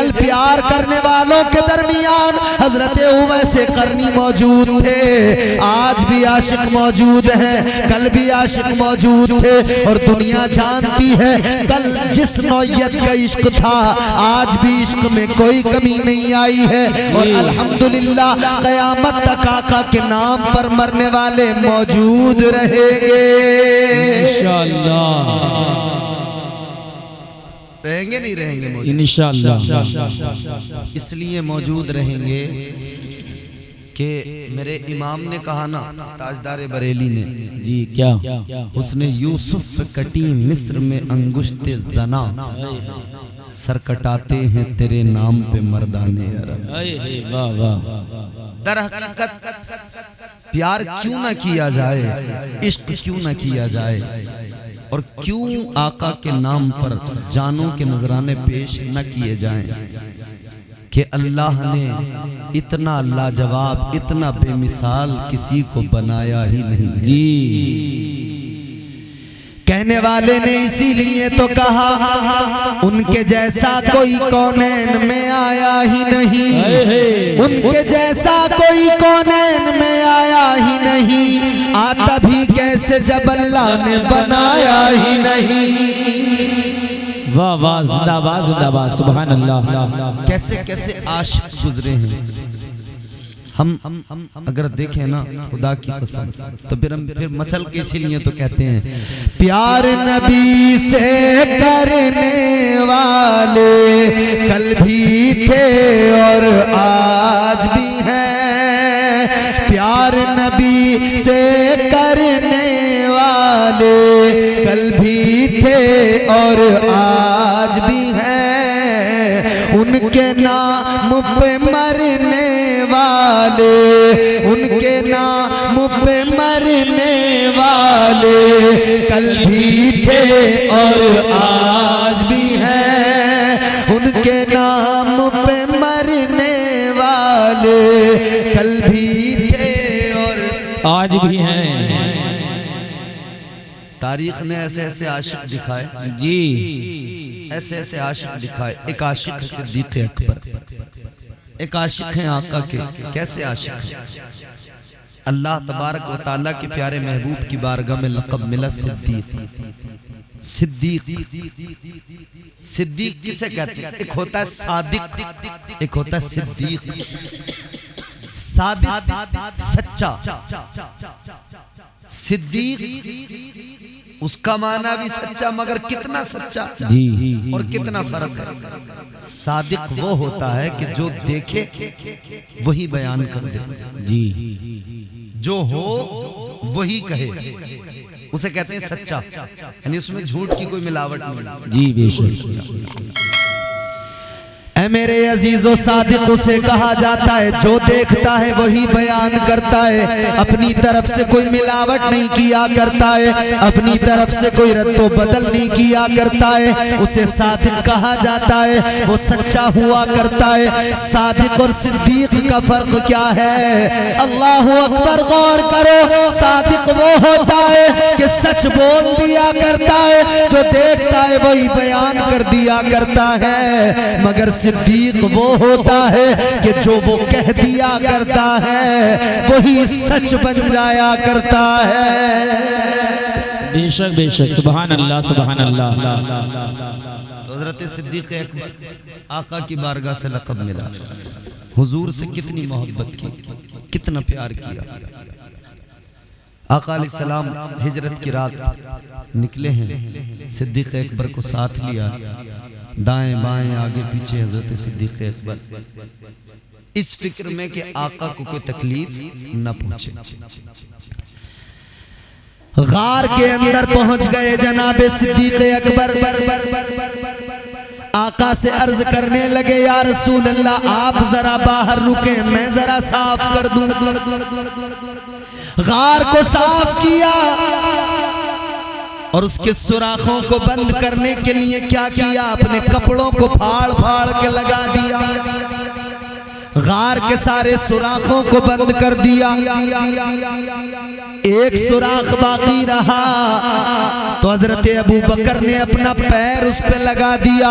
कल प्यार करने वालों के दरमियान हजरत उवैस करनी मौजूद थे, आज भी आशिक मौजूद हैं, कल भी आशिक मौजूद थे। और दुनिया जानती है कल जिस नौयत का इश्क था आज भी इश्क में कोई कमी नहीं आई है। और अल्हम्दुलिल्लाह क़यामत तक आका के नाम पर मरने वाले मौजूद रहेंगे इंशाअल्लाह। रहेंगे नहीं रहेंगे मौजूद इंशाअल्लाह। इसलिए मौजूद रहेंगे कि मेरे इमाम ने कहा ना, ताजदार बरेली ने जी, क्या उसने यूसुफ पे कटी मिस्र में अंगुश्ते जना, सर कटाते हैं तेरे नाम पे मर्दाने अरब। वाह वाह। दर हकीकत प्यार क्यों ना किया जाए, इश्क क्यों ना किया जाए, और क्यों आका के नाम पर जानों के नजराने पेश न किए जाएं कि अल्लाह ने इतना लाजवाब, इतना बेमिसाल किसी को बनाया ही नहीं जी। कहने वाले ने इसीलिए तो कहा उनके जैसा कोई कौनैन में आया ही नहीं, उनके जैसा कोई कौनैन में आया ही नहीं, आता भी कैसे जब अल्लाह ने बनाया ही नहीं। वाह वाह, जिंदाबाद जिंदाबाद, सुभान अल्लाह। कैसे कैसे आशिक गुजरे हैं। हम अगर देखें ना खुदा की कसम तो फिर मचल के इसीलिए तो कहते हैं प्यार नबी से करने वाले कल भी थे और आज भी हैं, प्यार नबी से करने वाले कल भी थे और आज भी हैं, उनके नाम पे मरने वाले, उनके नाम पे मरने वाले कल भी थे और आज भी हैं, उनके नाम पे मरने वाले कल भी थे और आज भी हैं। तारीख ने ऐसे ऐसे आशिक दिखाए जी, ऐसे ऐसे आशिक दिखाए। एक आशिक है सिद्दीक़ अकबर, एक आशिक है आका के। कैसे आशिक है? अल्लाह तबारक व तआला के प्यारे महबूब की बारगाह में लक़ब मिला सिद्दीक़। सिद्दीक़, सिद्दीक़ किसे कहते हैं? एक होता है सादिक, एक होता है सिद्दीक़। सादिक सच्चा, सिद्दीक़ उसका माना भी सच्चा, मगर कितना सच्चा जी, और कितना फर्क है। सादिक वो होता है कि जो देखे वही बयान कर दे जी, जो हो वही कहे, उसे कहते हैं सच्चा। यानी उसमें झूठ की कोई मिलावट नहीं जी, बेशक। ऐ मेरे अजीजों, सादिक उसे कहा जाता है जो देखता है वही बयान करता है, अपनी तरफ से कोई मिलावट नहीं किया करता है, अपनी तरफ से कोई रद्दो बदल नहीं किया करता है, उसे सादिक कहा जाता है। वो सच्चा हुआ करता है। सादिक और सिद्दीक का फर्क क्या है? अल्लाह अकबर, गौर करो। सादिक वो होता है कि सच बोल दिया करता है, जो देखता है वही बयान कर दिया करता है, मगर सिद्दीक वो होता है कि जो वो कह दिया करता है वही सच बन जाया करता है। बेशक बेशक, सुभान अल्लाह सुभान अल्लाह। तो हज़रत सिद्दीक़ अकबर आका की बारगाह से लक़ब मिला। हुजूर से कितनी मोहब्बत की, कितना प्यार किया। आका अलैहिस्सलाम हिजरत की रात निकले हैं, सिद्दीक़ अकबर को साथ लिया, दाएं बाएं आगे पीछे हजरत सिद्दीक़ अकबर, इस फिक्र में कि आका को कोई तकलीफ न पहुंचे। गार के अंदर पहुंच गए जनाबे सिद्दीक़ अकबर, आका से अर्ज करने लगे, या रसूल अल्लाह आप जरा बाहर रुके, मैं जरा साफ कर दूं। गार को साफ किया और उसके सुराखों को बंद करने के लिए क्या किया? अपने कपड़ों को फाड़ फाड़ के लगा दिया, गार के सारे सुराखों को बंद कर दिया। एक सुराख बाकी रहा तो हजरत अबू बकर ने अपना पैर उस पे लगा दिया।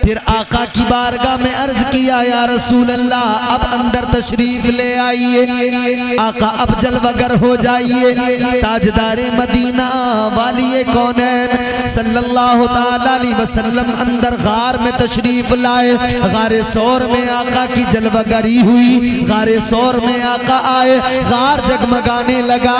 फिर आका की बारगाह में अर्ज किया, या रसूल अल्लाह अब अंदर तशरीफ ले आइए, आका अब जलवगर हो जाइए। ताजदारे मदीना वाली कौनैन सल्लल्लाहु ताला अलैहि वसल्लम अंदर गार में तशरीफ लाए। गारे सौर में आका की जलवगरी हुई। गारे सौर में आका आए, गार जगमगाने लगा।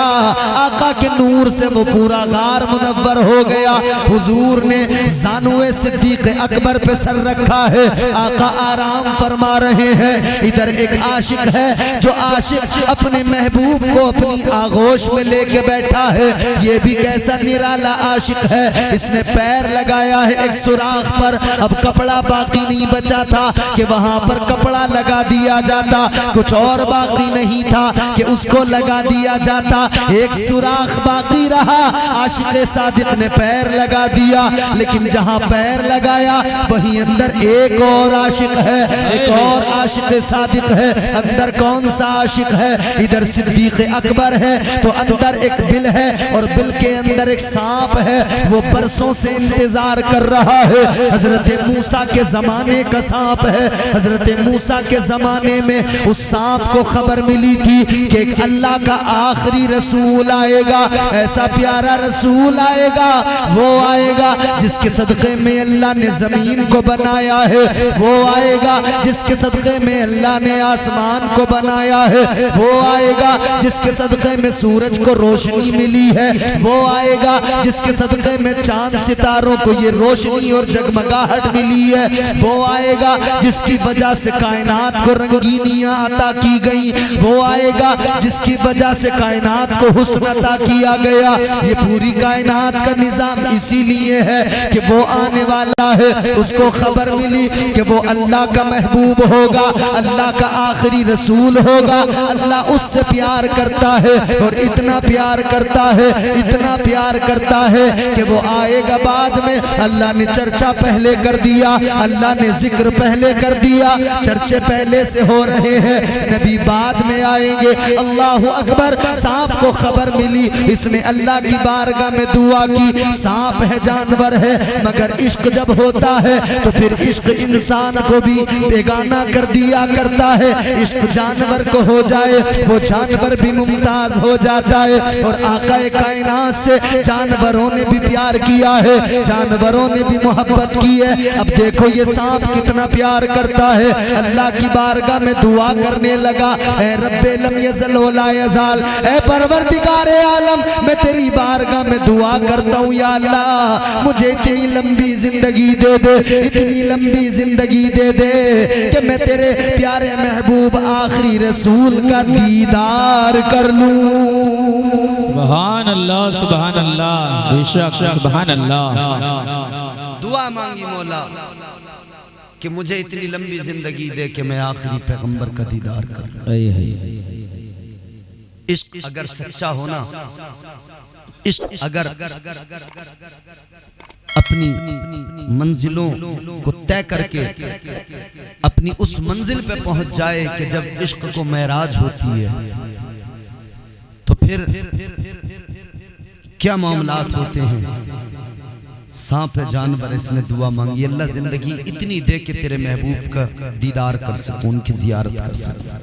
आका के नूर से वो पूरा गार मुनव्वर हो गया। हुजूर ने जानुए सिद्दीक अकबर पे सर रखा है, आका आराम फरमा रहे हैं। इधर एक आशिक है जो आशिक अपने महबूब को अपनी आगोश में लेके बैठा है। ये भी कैसा निराला आशिक है, इसने पैर लगाया है एक सुराख पर। अब कपड़ा बाकी नहीं बचा था कि वहां पर कपड़ा लगा दिया जाता, कुछ और बाकी नहीं था कि उसको लगा दिया जाता। एक सुराख बाकी रहा, आशिक सादिक ने पैर लगा दिया। लेकिन जहां पैर लगाया वहीं अंदर एक और आशिक है, एक और आशिक सादिक है। अंदर कौन सा आशिक है? इधर सिद्दीक अकबर है तो अंदर एक बिल है और बिल के अंदर एक सांप है। वो बरसों से इंतजार कर रहा है। हजरत मूसा के जमाने का सांप है। हजरत मूसा के जमाने में उस सांप को खबर मिली थी कि एक अल्लाह का आखिरी रसूल आएगा, ऐसा प्यारा रसूल आएगा, वो आएगा जिसके सदक़े में अल्लाह ने जमीन को बनाया है, वो आएगा जिसके सदक़े में अल्लाह ने आसमान को बनाया है, वो आएगा जिसके सदक़े में सूरज को रोशनी मिली है, वो आएगा जिसके सदक़े में चांद सितारों को ये रोशनी और जगमगाहट मिली है, वो आएगा जिसकी वजह से कायनात को रंगीनियां अता की गई, वो आएगा जिसकी वजह से कायनात को हुस्न अता किया गया। ये पूरी कायनात का निजाम इसीलिए है कि वो आने वाला है। उसको खबर मिली कि वो अल्लाह का महबूब होगा, अल्लाह का आखिरी रसूल होगा। अल्लाह उससे प्यार करता है और इतना प्यार करता है, इतना प्यार करता है कि वो आएगा बाद में। अल्लाह ने चर्चा पहले कर दिया, अल्लाह ने जिक्र पहले कर दिया। चर्चे पहले से हो रहे हैं, नबी बाद में आएंगे। अल्लाहु अकबर। सांप को खबर मिली, इसने अल्लाह की बारगाह में दुआ की। सांप है, जानवर है, मगर इश्क जब होता है तो फिर इश्क इंसान को भी बेगाना कर दिया करता है। इश्क जानवर को हो जाए वो जानवर भी मुमताज हो जाता है। और आकाए कायनात से जानवरों ने भी प्यार किया है, जानवरों ने भी मोहब्बत की है। अब देखो ये सांप कितना प्यार करता है। अल्लाह की बारगाह में दुआ करने लगा, ऐ रब्बे लम यज़ल वला यज़ाल, ऐ परवरदिगारे आलम, मैं तेरी बारगाह में दुआ करता हूँ या अल्लाह मुझे इतनी लंबी जिंदगी दे दे, इतनी लंबी जिंदगी दे दे कि मैं तेरे प्यारे महबूब आखिरी रसूल का दीदार कर लूं। सुभान अल्लाह, सुभान अल्लाह, बेशक सुभान अल्लाह। दुआ मांगी मौला कि मुझे इतनी लंबी जिंदगी दे कि मैं आखिरी पैगंबर का दीदार कर लूं। इश्क अगर सच्चा होना, इश्क अगर अपनी मंजिलों को तय करके अपनी उस मंजिल पे पहुंच जाए कि जब इश्क को महराज होती है तो फिर क्या मामलात होते हैं। सांप है, जानवर, इसने दुआ मांगी, अल्लाह जिंदगी इतनी दे के तेरे महबूब का दीदार कर सकूं, उनकी जियारत कर सकूं।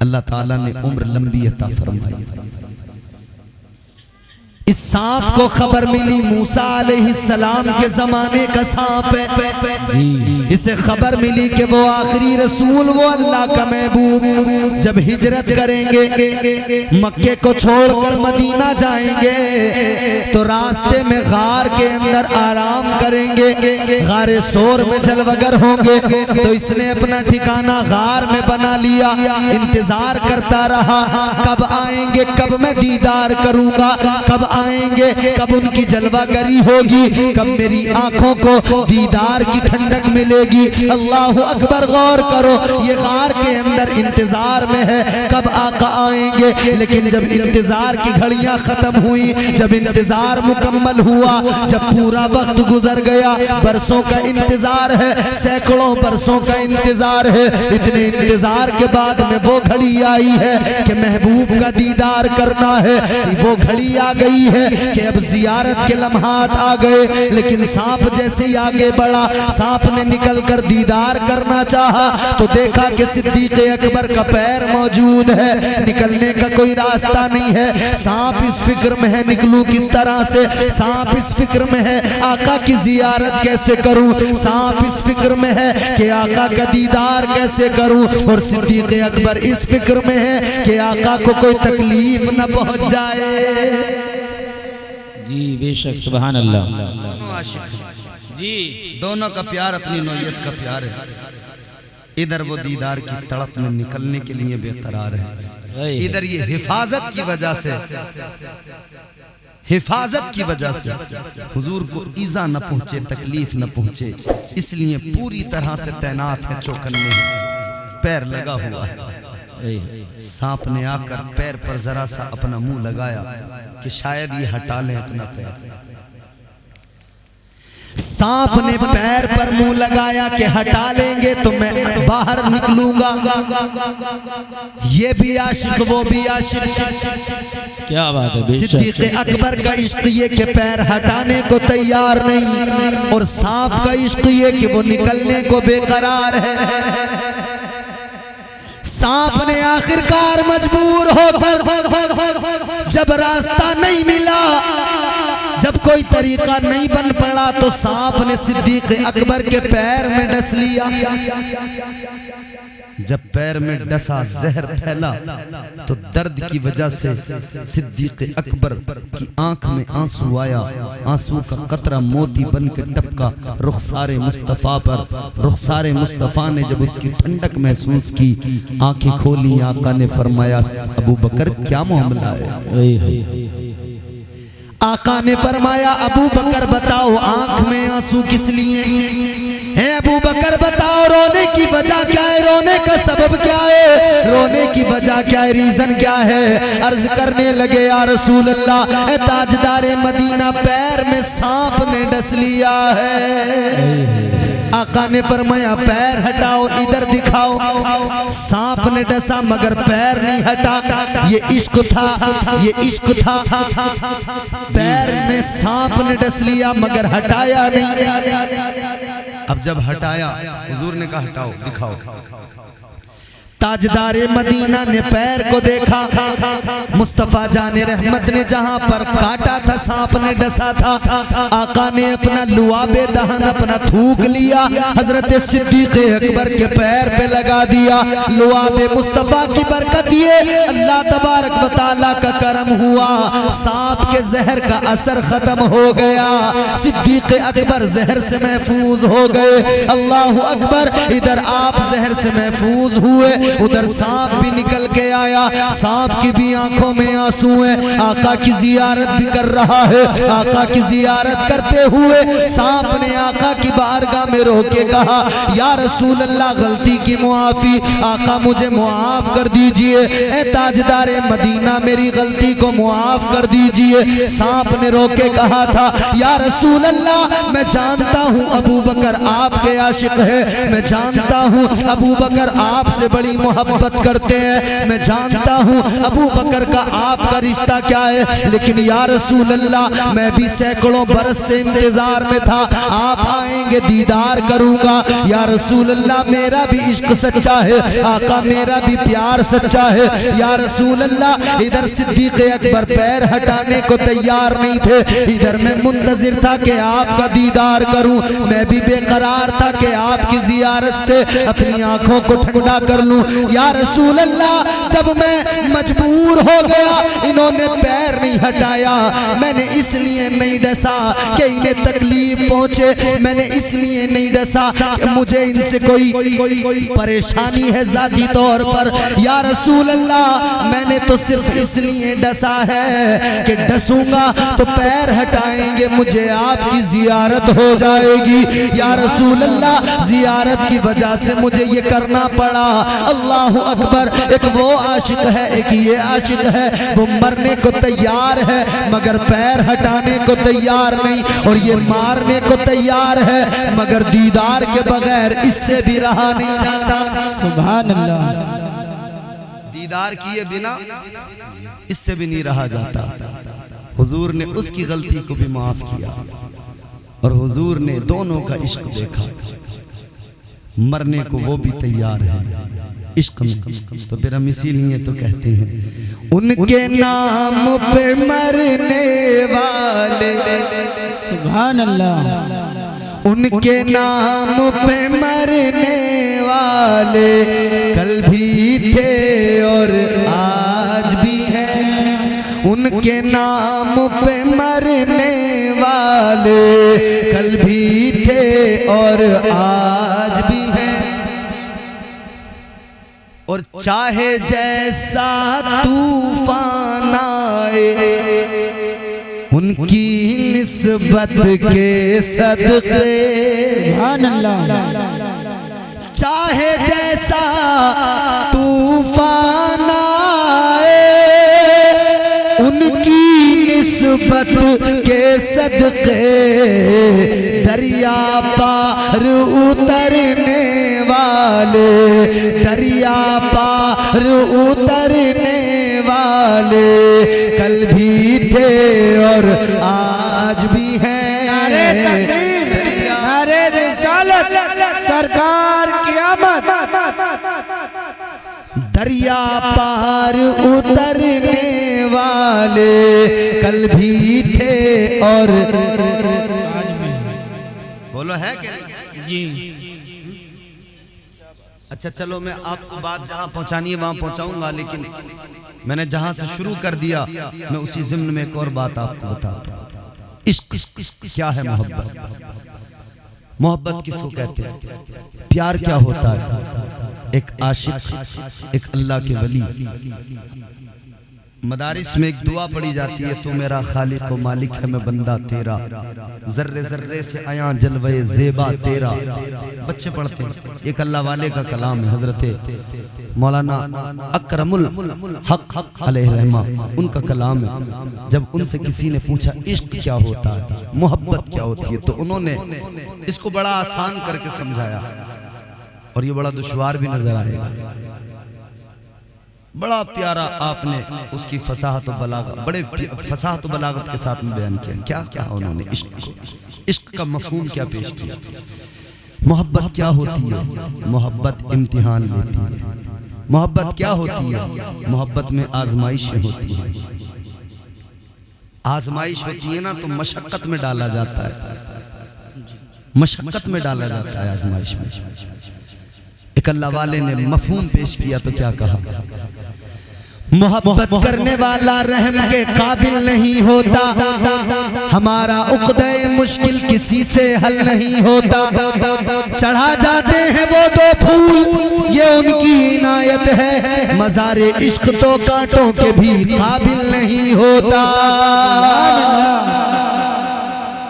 अल्लाह ताला ने उम्र लंबी अता फरमाई। इस सांप को खबर मिली मूसा अलैहिस्सलाम के जमाने का सांप है। इसे खबर मिली कि वो आखिरी रसूल, वो अल्लाह का महबूब जब हिजरत करेंगे, मक्के को छोड़कर मदीना जाएंगे तो रास्ते में गार के अंदर आराम करेंगे, गारे सोर में जलवगर होंगे। तो इसने अपना ठिकाना गार में बना लिया, इंतजार करता रहा कब आएंगे, कब मैं दीदार करूंगा, कब आएंगे, कब उनकी जलवागरी होगी, कब मेरी आंखों को दीदार की ठंडक मिलेगी। अल्लाह अकबर, गौर करो, ये गार के अंदर इंतजार में है कब आका आएंगे। लेकिन जब इंतजार की घड़ियां खत्म हुई, जब इंतजार मुकम्मल हुआ, जब पूरा वक्त गुजर गया, बरसों का इंतजार है, सैकड़ों बरसों का इंतजार है, इतने इंतजार के बाद में वो घड़ी आई है कि महबूब का दीदार करना है। वो घड़ी आ गई है कि अब जियारत के लम्हात आ गए। लेकिन सांप जैसे ही आगे बढ़ा, सांप ने निकल कर दीदार करना चाहा तो देखा कि सिद्दीक़ अकबर का पैर मौजूद है, निकलने का कोई रास्ता नहीं है। सांप इस फिक्र में है निकलूं किस तरह से, सांप इस फिक्र में है आका की जियारत कैसे करूं, सांप इस फिक्र में है कि आका का दीदार कैसे करूं, और सिद्दीक़ अकबर इस फिक्र में है कि आका को कोई तकलीफ न पहुंच जाए। जी बेशक, सुभान अल्लाह। दोनों आशिक जी, दोनों का प्यार अपनी नौयत का प्यार है। इधर वो दीदार की तड़प में निकलने के लिए बेकरार है, इधर ये हिफाजत की वजह से, हिफाजत की वजह से हुजूर को ईजा न पहुंचे, तकलीफ न पहुंचे, इसलिए पूरी तरह से तैनात है चौकन्ने, पैर लगा हुआ है। सांप ने आकर पैर पर जरा सा अपना मुंह लगाया कि शायद ये हटा लें अपना पैर। सांप ने पैर पर मुंह लगाया कि हटा लेंगे तो मैं बाहर निकलूंगा। ये भी आशिक वो भी आशिक, क्या बात है। सिद्दीक़ अकबर का इश्क ये कि पैर हटाने को तैयार नहीं, और सांप का इश्क ये कि वो निकलने को बेकरार है। सांप ने आखिरकार मजबूर होकर, जब रास्ता नहीं मिला, जब कोई तरीका नहीं बन पड़ा, तो सांप ने सिद्दीक़ अकबर के पैर में डस लिया। जब पैर में डसा, जहर फैला, तो दर्द की वजह से सिद्दीक़ अकबर की आंख में आंसू आया। आंसू का कतरा मोती बन के टपका रुखसारे मुस्तफ़ा पर। रुखसारे मुस्तफ़ा ने जब उसकी ठंडक महसूस की, आंखें खोली, आका ने फरमाया, अबू बकर क्या मामला है? आका ने फरमाया, अबू बकर बताओ आंख में आंसू किस लिए है? अबू बकर बताओ रोने की वजह क्या है, रोने का सबब क्या है, रोने की वजह क्या है, रीजन क्या है? अर्ज करने लगे, या रसूल अल्लाह, ताजदारे मदीना पैर में सांप ने डस लिया है। आका ने फरमाया, पैर हटाओ, इधर दिखाओ। सांप ने डसा मगर पैर नहीं हटा। ये इश्क था, ये इश्क था। पैर में सांप ने डस लिया मगर हटाया नहीं। अब जब हटाया, हुजूर ने कहा हटाओ, दिखाओ। ताजदारे मदीना ने पैर को देखा। मुस्तफ़ा जाने रहमत ने जहां पर काटा था, सांप ने डसा था, आका ने अपना लुआबे दहन, अपना थूक लिया, हजरत सिद्दीक़ अकबर के पैर पे लगा दिया। लुआबे मुस्तफ़ा की बरकत, ये अल्लाह तबारक व तआला का करम हुआ, सांप के जहर का असर खत्म हो गया। सिद्दीक़ अकबर जहर से महफूज हो गए। अल्लाह अकबर। इधर आप जहर से महफूज हुए, उधर सांप भी निकल के आया। सांप की भी आंखों में आंसू है, आका की जियारत भी कर रहा है। आका की जियारत करते हुए सांप ने आका की बारगाह में रो के कहा, या रसूल अल्लाह, गलती की मुआफी, आका मुझे मुआफ कर दीजिए। ए ताजदारे मदीना, मेरी गलती को मुआफ कर दीजिए। सांप ने रो के कहा था, या रसूल अल्लाह, मैं जानता हूँ अबू बकर आपके आशिक है, मैं जानता हूँ अबू बकर आपसे बड़ी मोहब्बत करते हैं, मैं जानता हूँ अबू बकर का आपका रिश्ता क्या है, लेकिन या रसूल अल्लाह, मैं भी सैकड़ों बरस से इंतजार में था, आप आएंगे दीदार करूंगा। या रसूल अल्लाह, मेरा भी इश्क सच्चा है, आका मेरा भी प्यार सच्चा है। या रसूल अल्लाह, इधर सिद्दीक़ अकबर पैर हटाने को तैयार नहीं थे, इधर मैं मुंतजिर था कि आपका दीदार करूं, मैं भी बेकरार था कि आपकी जियारत से अपनी आंखों को ठंडा कर लूं। या रसूल अल्लाह, जब मैं मजबूर हो गया, इन्होंने पैर नहीं हटाया, मैंने इसलिए नहीं डसा कि इन्हें तकलीफ पहुंचे, मैंने इसलिए नहीं डसा कि मुझे इनसे कोई परेशानी है जाती तौर पर। या रसूल अल्लाह, मैंने तो सिर्फ इसलिए डसा है कि डसूंगा तो पैर हटाएंगे, मुझे आपकी जियारत हो जाएगी। या रसूल अल्लाह, जियारत की वजह से मुझे ये करना पड़ा। अल्लाह अकबर। एक वो आशिक है, एक ये आशिक है, वो मरने को तैयार है मगर पैर हटाने को तैयार नहीं, और ये मारने को तैयार है मगर दीदार के बगैर इससे भी रहा नहीं जाता। सुभान अल्लाह। दीदार किए बिना इससे भी नहीं रहा जाता। हुजूर ने उसकी गलती को भी माफ किया और हुजूर ने दोनों का इश्क देखा, मरने को वो भी तैयार है इश्क में। तो फिर हम इसीलिए तो कहते हैं, उनके नाम पे मरने वाले, सुभान अल्लाह, उनके नाम पे मरने वाले कल भी थे और आज भी हैं। उनके नाम पे मरने वाले कल भी थे और आज भी हैं। और चाहे जैसा तूफान आए, उनकी निस्बत के सदके, सुभान अल्लाह, चाहे जैसा तूफान आए, उनकी निस्बत के सदके दरिया पार उतरने वाले, दरिया पार उतरने वाले कल भी थे और आज भी हैं। नारे रिसालत, सरकार की आमद। दरिया पार उतरने वाले कल भी थे और आज भी। बोलो है कि नहीं जी? अच्छा चलो, मैं आपको बात जहां पहुंचानी है वहां पहुंचाऊंगा, लेकिन मैंने जहां से शुरू कर दिया मैं उसी ज़िम्न में एक और बात आपको बताता हूं। इश्क क्या है? मोहब्बत। मोहब्बत किसको कहते हैं? प्यार क्या होता है? एक आशिक, एक अल्लाह के वली। मदारिस में एक दुआ पढ़ी जाती है, तू मेरा खालिक व मालिक है, मैं बंदा तेरा, जर्रे जर्रे से आया जलवे ज़ेबा तेरा। बच्चे पढ़ते हैं, एक अल्लाह वाले का कलाम है, हजरत मौलाना अकरमुल हक अलैहि रहमा, उनका कलाम है। जब उनसे किसी ने पूछा इश्क क्या होता है, मोहब्बत क्या होती है, तो उन्होंने इसको बड़ा आसान करके समझाया, और ये बड़ा दुश्वार भी नजर आएगा। बड़ा प्यारा आपने उसकी फसाहत और बलागत, बड़े फसाहत और बलागत के साथ में बयान किया। क्या क्या उन्होंने इश्क को, इश्क का मफहूम क्या पेश किया। मोहब्बत क्या होती है? मोहब्बत इम्तिहान लेती है। मोहब्बत क्या होती है? मोहब्बत में आजमाइशें होती हैं। आजमाइश होती है ना, तो मशक्कत में डाला जाता है, मशक्कत में डाला जाता है आजमाइश में। एक अल्लाह वाले ने मफहूम पेश किया तो क्या कहा, मोहब्बत करने वाला रहम के काबिल नहीं होता, हमारा उक़्दे मुश्किल किसी से हल नहीं होता। चढ़ा जाते हैं वो दो फूल, ये उनकी इनायत है, मज़ारे इश्क तो कांटों के भी काबिल नहीं होता।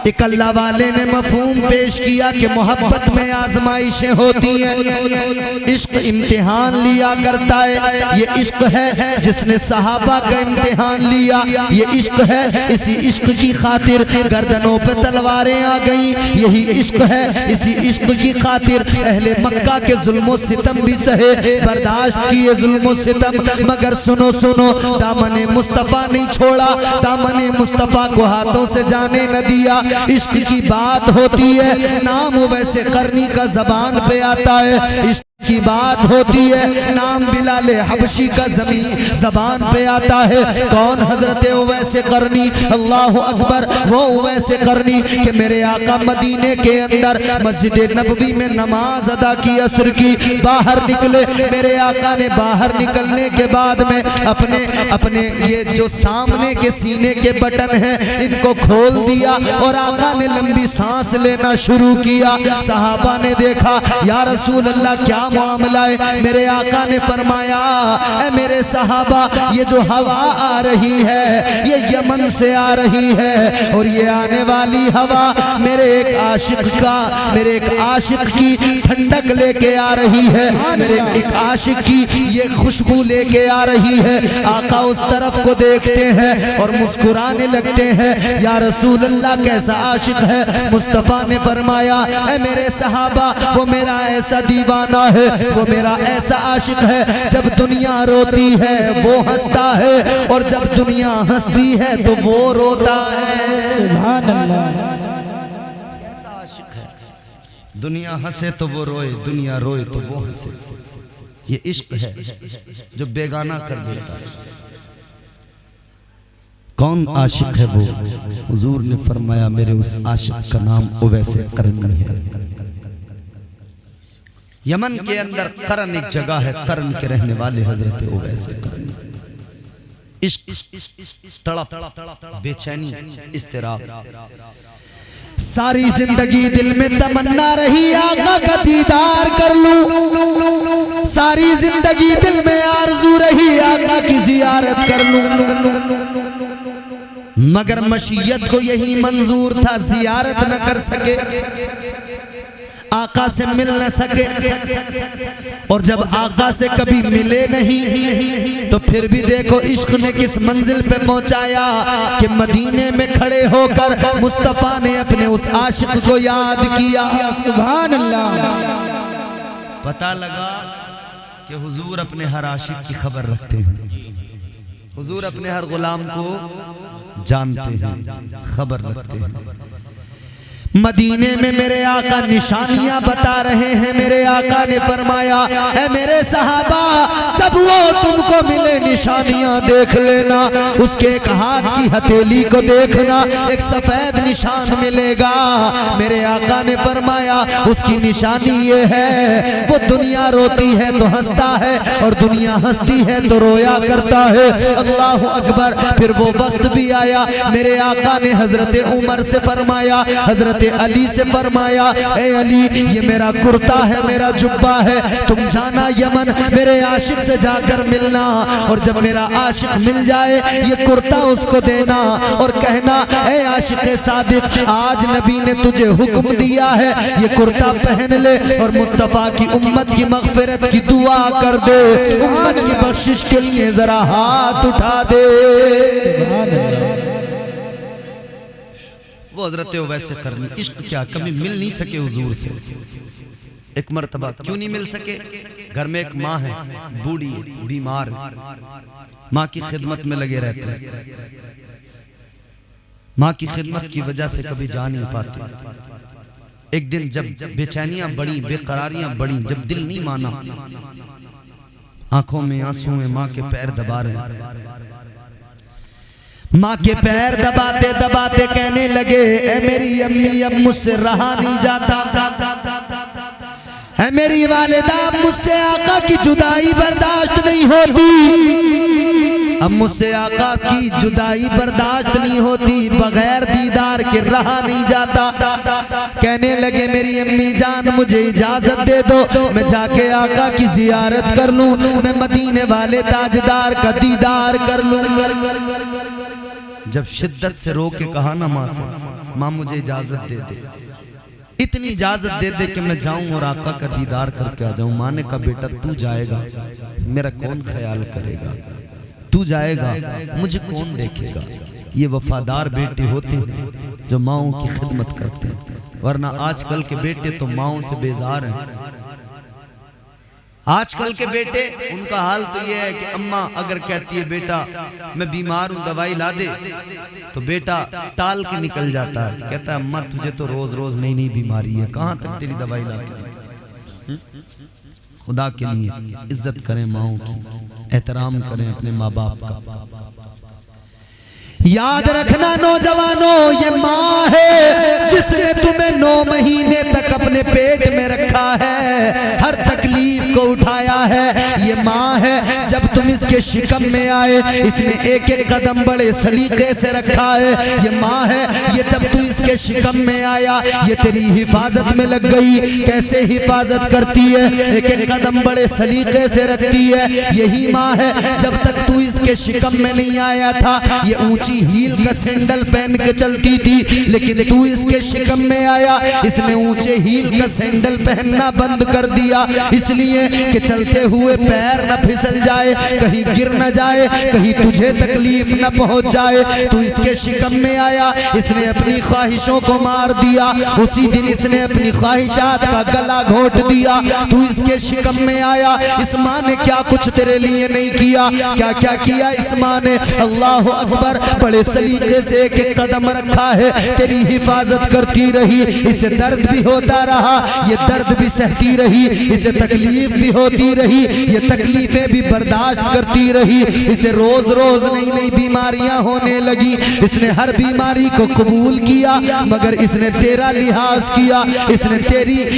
एक अल्लाह वाले ने मफहूम पेश किया कि मोहब्बत में आजमाइशें होती हैं, इश्क इम्तिहान लिया करता है। ये इश्क है जिसने सहाबा का इम्तिहान लिया, ये इश्क है, इसी इश्क की खातिर गर्दनों पे तलवारें आ गई। यही इश्क है, इसी इश्क की खातिर अहले मक्का के जुल्मो सितम भी सहे, बर्दाश्त किए जुल्मो सितम, मगर सुनो सुनो, दामने मुस्तफ़ा नहीं छोड़ा, दामने मुस्तफ़ा को हाथों से जाने न दिया। इश्क की बात होती है, नाम वैसे करनी का जबान पे आता है। की बात होती है, नाम बिलाल हबशी का ज़बान पे आता है। कौन? हजरत उवैस करनी। अल्लाह अकबर। वो उवैस करनी कि मेरे आका मदीने के अंदर मस्जिद नबवी में नमाज अदा की, असर की, बाहर निकले। मेरे आका ने बाहर निकलने के बाद में अपने अपने ये जो सामने के सीने के बटन हैं इनको खोल दिया और आका ने लंबी सांस लेना शुरू किया। सहाबा ने देखा, या रसूल अल्लाह क्या मामला है? मेरे आका ने फरमाया, ऐ मेरे सहाबा, ये जो हवा आ रही है ये यमन से आ रही है और ये आने वाली हवा मेरे एक आशिक की ठंडक लेके आ रही है, मेरे एक आशिक की ये खुशबू लेके आ रही है। आका उस तरफ को देखते हैं और मुस्कुराने लगते हैं। या रसूल अल्लाह कैसा आशिक है? मुस्तफ़ा ने फरमाया, ऐ मेरे सहाबा, वो मेरा ऐसा दीवाना है, वो मेरा ऐसा आशिक है, जब दुनिया रोती है वो हंसता है और जब दुनिया हंसती है तो वो रोता है। सुभान अल्लाह। ऐसा आशिक है, दुनिया हंसे तो वो रोए, दुनिया रोए तो वो हंसे। ये इश्क है जो बेगाना कर देता है। कौन आशिक है वो? हुजूर ने फरमाया, मेरे उस आशिक का नाम उवैस करनी है। यमन के अंदर करन एक जगह है, करन के रहने वाले हजरत उवैस करनी। इश्क, तड़प, बेचैनी, इस्तिराब, सारी जिंदगी दिल में तमन्ना रही आका का दीदार कर लूं, सारी जिंदगी दिल में आरज़ू रही आका की जियारत कर लूं, मगर मशीयत को यही मंजूर था जियारत न कर सके, आका से मिल न सके। और जब आका से कभी मिले नहीं तो फिर भी देखो इश्क ने किस मंजिल पे पहुंचाया कि मदीने में खड़े होकर मुस्तफ़ा ने अपने उस आशिक को याद किया। सुभान अल्लाह। पता लगा कि हुजूर अपने हर आशिक की खबर रखते हैं, हुजूर अपने हर गुलाम को जानते हैं, खबर रखते हैं। मदीने में मेरे आका निशानियां बता रहे हैं। मेरे आका ने फरमाया, ऐ मेरे सहाबा, जब वो तुमको मिले निशानियां देख लेना। उसके एक हाथ की हथेली को देखना, एक सफेद निशान मिलेगा। मेरे आका ने फरमाया, उसकी निशानी ये है, वो दुनिया रोती है तो हंसता है और दुनिया हंसती है तो रोया करता है। अल्लाह अकबर। फिर वो वक्त भी आया, मेरे आका ने हजरत उमर से फरमाया, हजरत अली से फरमाया, ए अली, ये मेरा कुर्ता है, मेरा जुब्बा है, तुम जाना यमन, मेरे आशिक से जाकर मिलना और जब मेरा आशिक मिल जाए ये कुर्ता उसको देना और कहना, ए आशिक सादिक, आज नबी ने तुझे हुक्म दिया है, ये कुर्ता पहन ले और मुस्तफ़ा की उम्मत की मग़फ़िरत की दुआ कर दे, उम्मत की बख्शिश के लिए जरा हाथ उठा दे। वो हजरत वैसे करनी। इश्क क्या, कभी मिल नहीं सके हुजूर से। एक मर्तबा क्यों नहीं मिल सके? घर में एक माँ है, बूढ़ी है, बीमार है, माँ की खिदमत में लगे रहते हैं, माँ की खिदमत की वजह से कभी जा नहीं पाते। एक दिन जब बेचैनियां बढ़ी, बेकरारियां बढ़ी, जब दिल नहीं माना, आंखों में आंसू में माँ के पैर दबा रहे, माँ के पैर दबाते दबाते कहने लगे, ऐ मेरी अम्मी, अब मुझसे रहा नहीं जाता, ऐ मेरी वालिदा, अब मुझसे आका की जुदाई बर्दाश्त नहीं होती, अब मुझसे आका की जुदाई बर्दाश्त नहीं होती, बगैर दीदार के रहा नहीं जाता। कहने लगे, मेरी अम्मी जान, मुझे इजाजत दे दो, मैं जाके आका की जियारत कर लूं, मैं मदीने वाले ताजदार का दीदार कर लूं। जब शिद्दत से रो के कहा ना माँ से, माँ मुझे इजाजत दे दे, इतनी इजाजत दे दे कि मैं जाऊं और आका का दीदार करके आ जाऊं। माँ ने कहा, बेटा तू जाएगा, मेरा कौन ख्याल करेगा? तू जाएगा, मुझे कौन देखेगा? ये वफादार बेटे होते हैं जो माओं की खिदमत करते हैं, वरना आजकल के बेटे तो माओं से बेजार हैं। आजकल के बेटे, उनका हाल तो ये है कि अम्मा अगर कहती है बेटा मैं बीमार हूं दवाई ला दे, तो बेटा टाल के निकल जाता है, कहता है अम्मा तुझे तो रोज रोज नई नई बीमारी है, कहां तक तेरी दवाई ला के? खुदा के लिए इज्जत करें माओं की, एहतराम करें अपने माँ बाप का। याद रखना नौजवानों, ये माँ है जिसने तुम्हें 9 महीने तक अपने पेट में रखा है, हर तकलीफ को उठाया है। ये माँ है जब तुम इसके शिकम में आए, इसने एक एक कदम बड़े सलीके से रखा है। ये माँ है ये जब तू इसके शिकम में आया, ये तेरी हिफाजत में लग गई। कैसे हिफाजत करती है, एक एक कदम बड़े सलीके से रखती है। यही माँ है जब तक तू इसके शिकम में नहीं आया था, ये ऊंची हील का सैंडल पहन के चलती थी, लेकिन तू इसके शिकम में आया, इसने ऊंचे हील का सैंडल पहनना बंद कर दिया, इसलिए कि चलते हुए पैर न फिसल जाए, कहीं गिर न जाए, कहीं तुझे तकलीफ न पहुंच जाए। तू इसके शिकम में आया, इसने अपनी ख्वाहिशों को मार दिया, उसी दिन इसने अपनी ख्वाहिशात का गला घोंट दिया। तू इसके शिकम में आया, इस माँ ने क्या कुछ तेरे लिए नहीं किया, क्या क्या किया इस माँ ने। अल्लाह अकबर, बड़े सलीके से एक एक कदम रखा है, तेरी हिफाजत करती रही। इसे दर्द भी होता रहा, ये दर्द भी सहती रही, इसे तकलीफ भी होती रही, ये तकलीफें भी बर्दाश्त करती रही। इसे रोज रोज नई नई बीमारियां होने लगी, इसने हर बीमारी को कबूल किया, मगर इसने तेरा लिहाज किया, इसने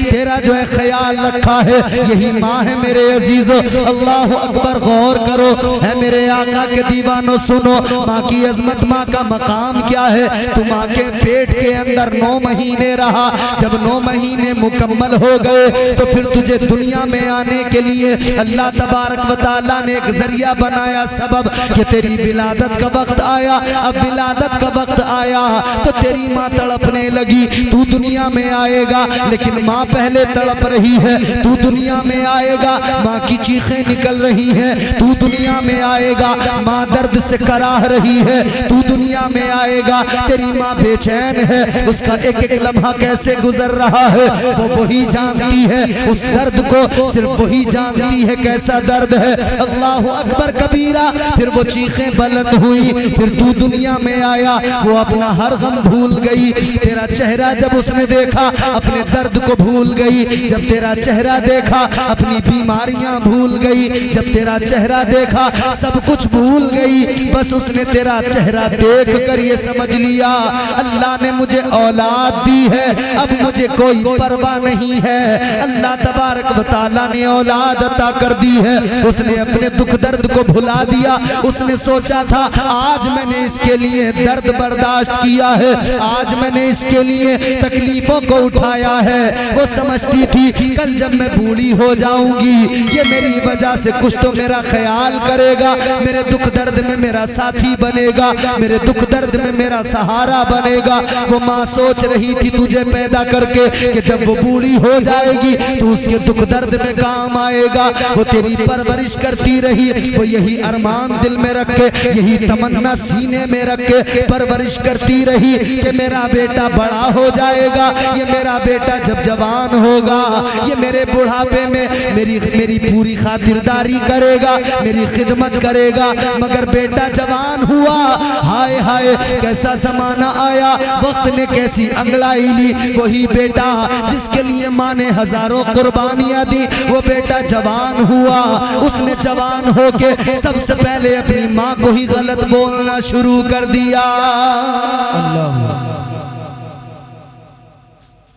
तेरा जो है ख्याल रखा है। यही माँ है मेरे अजीजों। अल्लाह अकबर, गौर करो है मेरे आका के दीवानों, सुनो माँ की अजमत, माँ का मकाम क्या है। तू माँ के पेट के अंदर 9 महीने रहा, जब 9 महीने मुकम्मल हो गए तो फिर तुझे दुनिया में आने के लिए अल्लाह तबारक व तआला ने एक जरिया बनाया, सबब कि तेरी विलादत का वक्त आया। अब विलादत का वक्त आया तो तेरी माँ तड़पने लगी। तू दुनिया में आएगा लेकिन माँ पहले तड़प रही है। तू दुनिया में आएगा, माँ की चीखें निकल रही हैं। तू दुनिया में आएगा, माँ दर्द से कराह रही है। तू दुनिया में आएगा, तेरी माँ बेचैन है, उसका एक एक लम्हा कैसे गुजर रहा है वो वही जानती है। उस दर्द को सिर्फ वही जानती है कैसा दर्द है। अल्लाह अकबर कबीरा, फिर वो चीखें बुलंद हुई, फिर तू दुनिया में आया, वो अपना हर गम भूल गई। तेरा चेहरा जब उसने देखा, अपने दर्द को भूल गई। जब तेरा चेहरा देखा, अपनी बीमारियां भूल गई। जब तेरा चेहरा देखा, सब कुछ भूल गई। बस उसने तेरा चेहरा देख कर ये समझ लिया, अल्लाह ने मुझे औलाद दी है, अब मुझे कोई परवाह नहीं है। अल्लाह तबारक व तआला ने औलाद अता कर दी है। उसने अपने दुख दर्द को भुला दिया। उसने सोचा था आज मैंने इसके लिए दर्द बर्दाश्त किया है, आज मैंने इसके लिए तकलीफों को उठाया है। वो समझती थी कल जब मैं बूढ़ी हो जाऊंगी, ये मेरी वजह से कुछ तो मेरा ख्याल करेगा, मेरे दुख दर्द में मेरा साथी बनेगा, मेरे दुख दर्द में मेरा सहारा बनेगा। वो माँ सोच रही थी तुझे पैदा करके कि जब वो बूढ़ी हो जाएगी तो उसके दुख दर्द में काम आएगा। वो तेरी परवरिश करती रही, वो यही अरमान दिल में रख के, यही तमन्ना सीने में रख के परवरिश करती रही कि मेरा बेटा बड़ा हो जाएगा, ये मेरा बेटा जब जवान होगा, ये मेरे बुढ़ापे में मेरी पूरी खातिरदारी करेगा, मेरी खिदमत करेगा। मगर बेटा जवान हुआ, हाय हाय कैसा जमाना आया, वक्त ने कैसी अंगड़ाई ली। वही बेटा जिसके लिए माँ ने हजारों कुर्बानियां दी, वो बेटा जवान हुआ। उसने जवान होके सबसे पहले अपनी माँ को ही गलत बोलना शुरू कर दिया।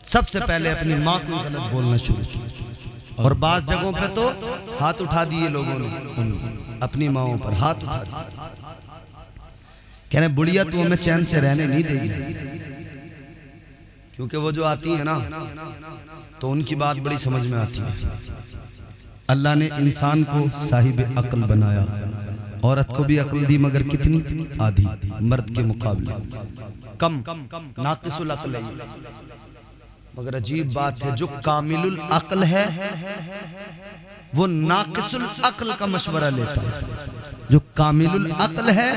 सबसे पहले अपनी माँ को ही गलत बोलना शुरू किया, और बास जगहों पे तो हाथ उठा दिए लोगों ने, अपनी माओं पर हाथ उठा दिए। कहने बुढ़िया तू हमें चैन से रहने नहीं देगी, क्योंकि वो जो आती है ना तो उनकी बात बड़ी समझ में आती है। अल्लाह ने इंसान को साहिब अक्ल बनाया, औरत को भी अक्ल दी, मगर कितनी? आधी, मर्द के मुकाबले कम, नाकिसुल अक्ल है। मगर अजीब बात है, जो कामिलुल अक्ल है वो नाकिसुल अक्ल का मशवरा लेता है। जो कामिलुल अक्ल है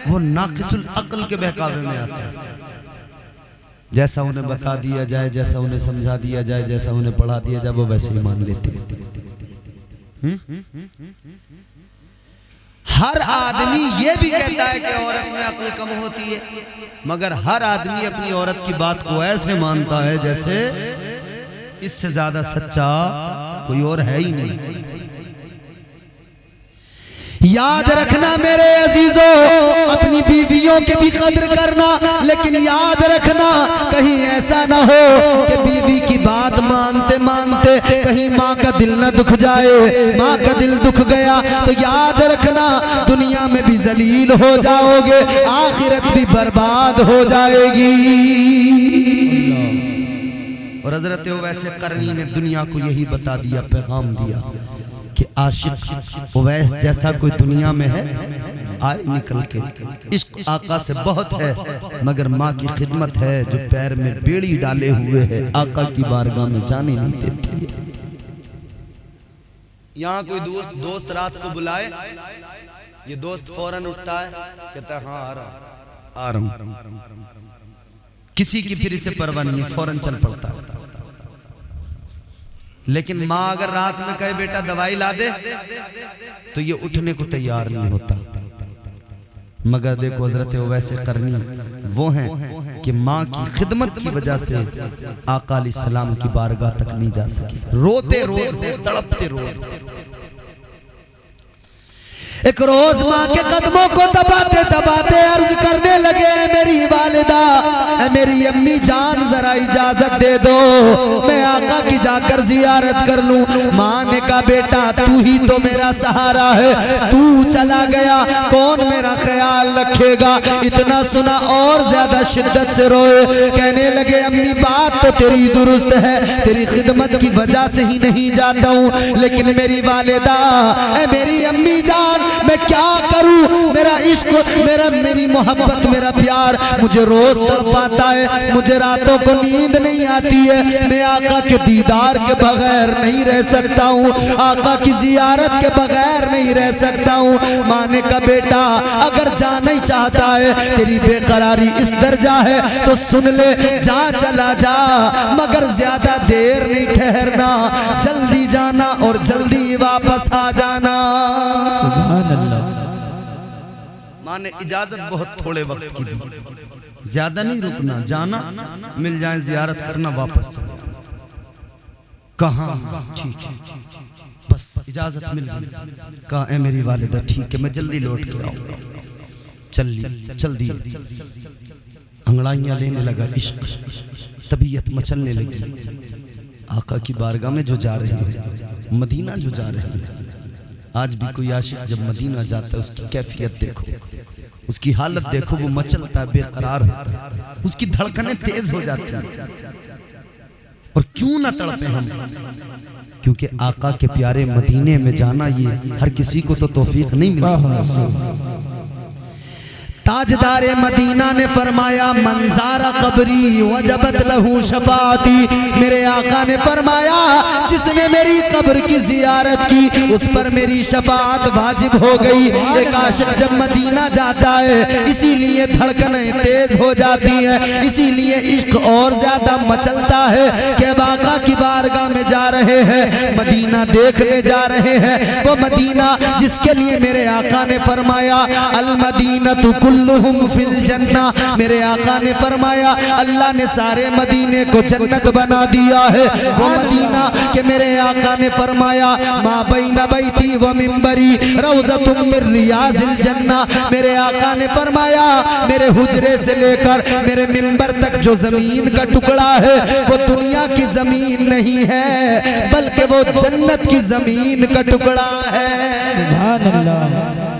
वो नाकिसुल अक्ल के बहकावे में आता है। जैसा उन्हें बता दिया जाए, जैसा उन्हें समझा दिया जाए, जैसा उन्हें पढ़ा दिया जाए, वो वैसे ही मान लेते हैं। हर आदमी ये भी कहता है कि औरत में अक्ल कम होती है, मगर हर आदमी अपनी औरत की बात को ऐसे मानता है जैसे इससे ज्यादा सच्चा कोई और है ही नहीं। याद रखना मेरे अजीजों, अपनी बीवियों के भी कद्र करना, लेकिन याद रखना कहीं ऐसा ना हो कि बीवी की बात मानते मानते कहीं माँ का दिल न दुख जाए। माँ का दिल दुख गया तो याद रखना दुनिया में भी जलील हो जाओगे, आखिरत भी बर्बाद हो जाएगी। और हजरत उवैस करनी ने दुनिया को यही बता दिया, पैगाम दिया कि आशिक उवैस जैसा कोई दुनिया में है आए निकल के। इश्क आका से बहुत है मगर माँ की खिदमत है जो पैर में बेड़ी डाले हुए है, आका की बारगाह में जाने नहीं देती। यहाँ कोई दोस्त रात को बुलाए, ये दोस्त फौरन उठता है, कहता है हाँ आ रहा हूं। किसी की फिर इसे परवाह नहीं है, फौरन चल पड़ता है। लेकिन माँ अगर रात में कहे बेटा दवाई ला दे तो ये उठने को तैयार नहीं होता। मगर देखो हजरत उवैस करनी वो हैं कि माँ की खिदमत की वजह से आका अलैहिस्सलाम की बारगाह तक नहीं जा सके, रोते रोज तड़पते रोज। एक रोज माँ के कदमों को दबाते दबाते अर्ज करने लगे, मेरी वालिदा, मेरी अम्मी जान जरा इजाजत दे दो, मैं आका की जाकर जियारत कर लूं। माँ ने कहा बेटा तू ही तो मेरा सहारा है, तू चला गया कौन मेरा ख्याल रखेगा। इतना सुना और ज्यादा शिद्दत से रोए, कहने लगे अम्मी बात तो तेरी दुरुस्त है, तेरी खिदमत की वजह से ही नहीं जाता हूँ, लेकिन मेरी वालिदा, मेरी अम्मी जान, मैं क्या करूं, मेरा इश्क, मेरी मोहब्बत, मेरा प्यार मुझे रोज तड़पाता है, मुझे रातों को नींद नहीं आती है, मैं आका के दीदार के बगैर नहीं रह सकता हूँ, आका की जियारत के बगैर नहीं रह सकता हूँ। माँ ने कहा बेटा अगर जाना ही चाहता है, तेरी बेकरारी इस दर्जा है तो सुन ले, जा चला जा, मगर ज्यादा देर नहीं ठहरना, जल्दी जाना और जल्दी वापस आ जाना। माँ ने इजाजत बहुत थोड़े वक्त की दी, ज्यादा नहीं रुकना, जाना, मिल जाए जियारत करना, वापस चले। कहा ठीक है, बस इजाजत मिल गई। कहा ए मेरी वालिदा ठीक है, मैं जल्दी लौट के आऊंगा। चल दी, अंगड़ाइयां लेने लगा इश्क, तबीयत मचलने लगी। आका की बारगाह में जो जा रहे हैं, मदीना जो जा रहे हैं, आज भी कोई आशिक जब मदीना जाता है उसकी कैफियत देखो, उसकी हालत देखो, वो मचलता है, बेकरार होता है, उसकी धड़कनें तेज हो जाती हैं। और क्यों ना तड़पे हम, क्योंकि आका के प्यारे मदीने में जाना ये हर किसी को तो तौफीक नहीं मिलती। ताजदारे मदीना ने फरमाया मंजारा कब्री वजबत लहू शफाती, मेरे आका ने फरमाया जिसने मेरी कब्र की जियारत की उस पर मेरी शफाअत वाजिब हो गई। एक आशिक जब मदीना जाता है इसीलिए धड़कनें तेज हो जाती हैं, इसीलिए इश्क और ज्यादा मचलता है कि अब आका की बारगाह में जा रहे हैं, मदीना देखने जा रहे हैं, वो मदीना जिसके लिए मेरे आका ने फरमाया अल मदीनतु कुल्लुहुम फिल जन्ना, मेरे आका ने फरमाया अल्लाह ने सारे मदीने को जन्नत बना दिया है। वो मदीना के मेरे आका ने फरमाया मा बैना बैती व मिंबरी रौज़तुम मिन रियाज़िल जन्ना, मेरे आका ने फरमाया मेरे हुजरे से लेकर मेरे मिंबर तक जो जमीन का टुकड़ा है वो दुनिया की जमीन नहीं है बल्कि वो जन्नत की जमीन का टुकड़ा है। सुभान अल्लाह।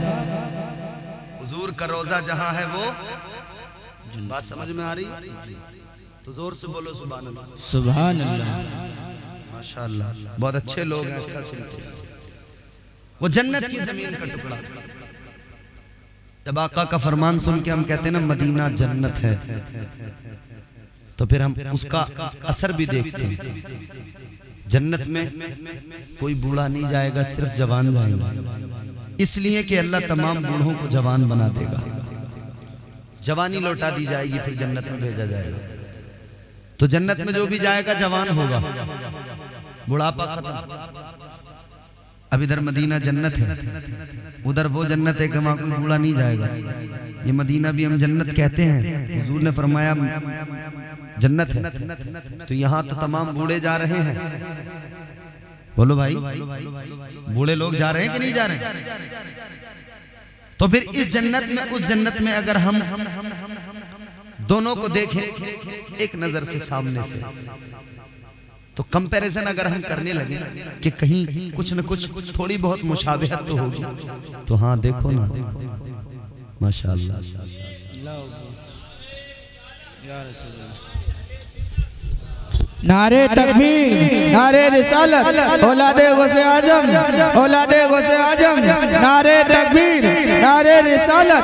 हुजूर का रोजा जहां है वो, बात समझ में आ रही तो जोर से बोलो सुभान अल्लाह। सुभान अल्लाह। माशाअल्लाह, बहुत अच्छे लोग हैं, अच्छा सुनते हैं। वो जन्नत की जमीन का टुकड़ा। जब आका का फरमान सुन के हम कहते हैं ना मदीना जन्नत है, तो फिर हम उसका असर भी देखते हैं। जन्नत में कोई बूढ़ा नहीं जाएगा, सिर्फ जवान जाएंगे, इसलिए कि अल्लाह तमाम बूढ़ों को जवान बना देगा, जवानी लौटा दी जाएगी, फिर जन्नत में भेजा जाएगा। तो जन्नत में जो भी जाएगा जवान होगा, बुढ़ापा खत्म। अब इधर मदीना जन्नत है, उधर वो जन्नत है कि वहां कोई बूढ़ा नहीं जाएगा। ये मदीना भी हम जन्नत कहते हैं, हुजूर ने फरमाया जन्नत है, तो यहाँ तो तमाम बूढ़े जा रहे हैं, बोलो भाई, बूढ़े लोग जा रहे हैं कि नहीं जा रहे हैं? तो फिर इस जन्नत में उस जन्नत में अगर हम दोनों को देखें एक नजर से सामने से, तो कंपैरिजन अगर हम करने लगे कि कहीं कुछ न कुछ थोड़ी बहुत मुशाबिहत तो होगी, तो हाँ देखो ना माशाअल्लाह। नारे तकबीर, नारे रिसालत, औलादे गौसे आजम, औलादे गौसे आजम, नारे तकबीर, नारे रिसालत।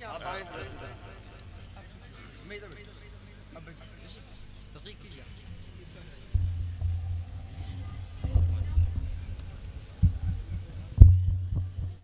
आप